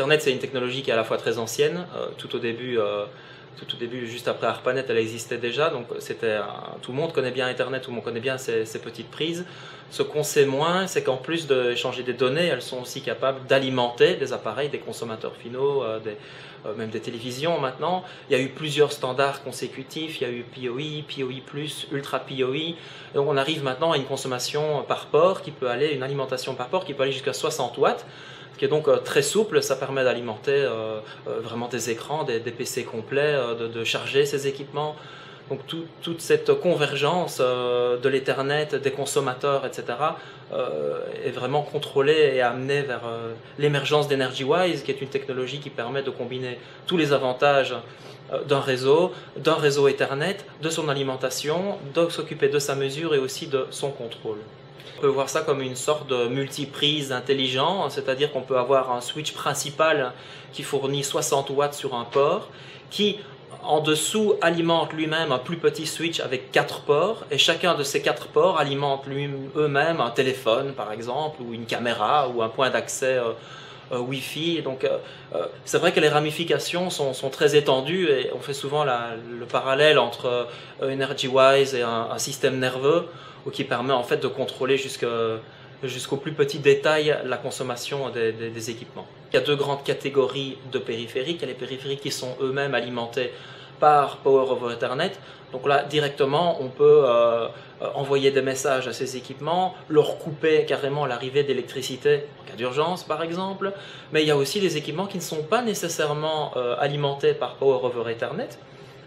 Ethernet, c'est une technologie qui est à la fois très ancienne. Tout au début, juste après ARPANET, elle existait déjà. Donc tout le monde connaît bien Ethernet, tout le monde connaît bien ces petites prises. Ce qu'on sait moins, c'est qu'en plus d'échanger des données, elles sont aussi capables d'alimenter des appareils, des consommateurs finaux, même des télévisions maintenant. Il y a eu plusieurs standards consécutifs, il y a eu PoE, PoE+, Ultra PoE. Donc on arrive maintenant à une consommation par port qui peut aller, une alimentation par port qui peut aller jusqu'à 60 watts, ce qui est donc très souple. Ça permet d'alimenter vraiment des écrans, des PC complets, de charger ces équipements. Donc toute cette convergence de l'Ethernet, des consommateurs, etc. est vraiment contrôlée et amenée vers l'émergence d'EnergyWise, qui est une technologie qui permet de combiner tous les avantages d'un réseau Ethernet, de son alimentation, de s'occuper de sa mesure et aussi de son contrôle. On peut voir ça comme une sorte de multiprise intelligent, c'est-à-dire qu'on peut avoir un switch principal qui fournit 60 watts sur un port, qui en dessous alimente lui-même un plus petit switch avec 4 ports, et chacun de ces 4 ports alimente eux-mêmes un téléphone par exemple, ou une caméra, ou un point d'accès Wi-Fi. Donc c'est vrai que les ramifications sont très étendues, et on fait souvent le parallèle entre EnergyWise et un système nerveux qui permet en fait de contrôler jusqu'au plus petit détail la consommation des équipements. Il y a deux grandes catégories de périphériques. Il y a les périphériques qui sont eux-mêmes alimentés par Power over Ethernet. Donc là, directement, on peut envoyer des messages à ces équipements, leur couper carrément l'arrivée d'électricité en cas d'urgence, par exemple. Mais il y a aussi des équipements qui ne sont pas nécessairement alimentés par Power over Ethernet,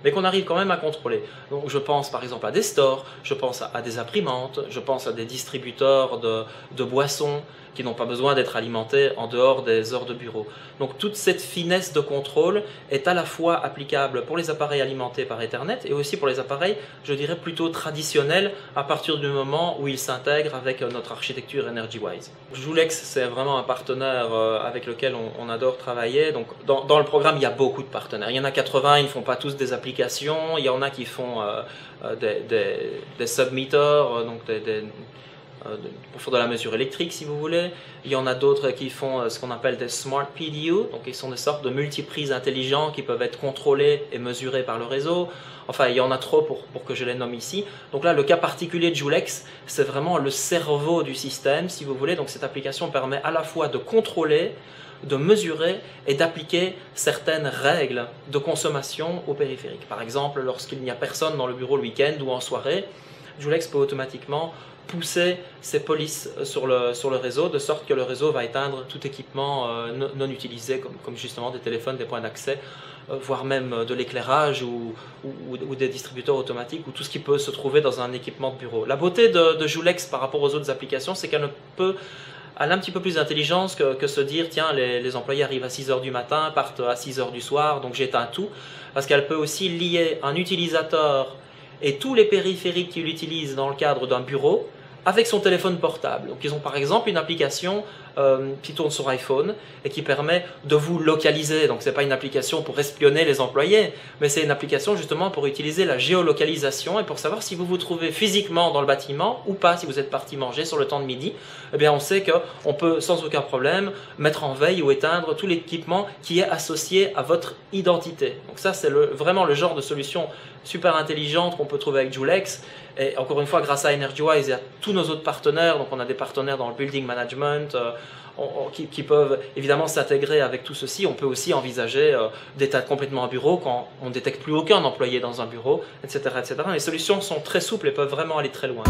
mais qu'on arrive quand même à contrôler. Donc je pense par exemple à des stores, je pense à des imprimantes, je pense à des distributeurs de boissons qui n'ont pas besoin d'être alimentés en dehors des heures de bureau. Donc toute cette finesse de contrôle est à la fois applicable pour les appareils alimentés par Ethernet et aussi pour les appareils, je dirais, plutôt traditionnels à partir du moment où ils s'intègrent avec notre architecture EnergyWise. Joulex, c'est vraiment un partenaire avec lequel on adore travailler. Donc dans le programme, il y a beaucoup de partenaires. Il y en a 80, ils ne font pas tous des applications. Il y en a qui font des submeters, donc pour faire de la mesure électrique si vous voulez. Il y en a d'autres qui font ce qu'on appelle des Smart PDU, donc ils sont des sortes de multiprises intelligents qui peuvent être contrôlés et mesurés par le réseau. Enfin, il y en a trop pour que je les nomme ici. Donc là, le cas particulier de Joulex, c'est vraiment le cerveau du système, si vous voulez. Donc cette application permet à la fois de contrôler, de mesurer et d'appliquer certaines règles de consommation au périphérique. Par exemple, lorsqu'il n'y a personne dans le bureau le week-end ou en soirée, Joulex peut automatiquement pousser ses polices sur le réseau, de sorte que le réseau va éteindre tout équipement non utilisé, comme justement des téléphones, des points d'accès, voire même de l'éclairage ou des distributeurs automatiques, ou tout ce qui peut se trouver dans un équipement de bureau. La beauté de Joulex par rapport aux autres applications, c'est qu'elle a un petit peu plus d'intelligence que se dire tiens, les employés arrivent à 6 h du matin, partent à 6 h du soir, donc j'éteins tout, parce qu'elle peut aussi lier un utilisateur et tous les périphériques qu'il utilise dans le cadre d'un bureau avec son téléphone portable. Donc ils ont par exemple une application qui tourne sur iPhone et qui permet de vous localiser. Donc ce n'est pas une application pour espionner les employés, mais c'est une application justement pour utiliser la géolocalisation et pour savoir si vous vous trouvez physiquement dans le bâtiment ou pas, si vous êtes parti manger sur le temps de midi. Eh bien on sait qu'on peut sans aucun problème mettre en veille ou éteindre tout l'équipement qui est associé à votre identité. Donc ça c'est vraiment le genre de solution super intelligente qu'on peut trouver avec Joulex. Et encore une fois, grâce à EnergyWise et à tous nos autres partenaires, donc on a des partenaires dans le building management qui peuvent évidemment s'intégrer avec tout ceci. On peut aussi envisager d'éteindre complètement un bureau quand on ne détecte plus aucun employé dans un bureau, etc., etc. Les solutions sont très souples et peuvent vraiment aller très loin.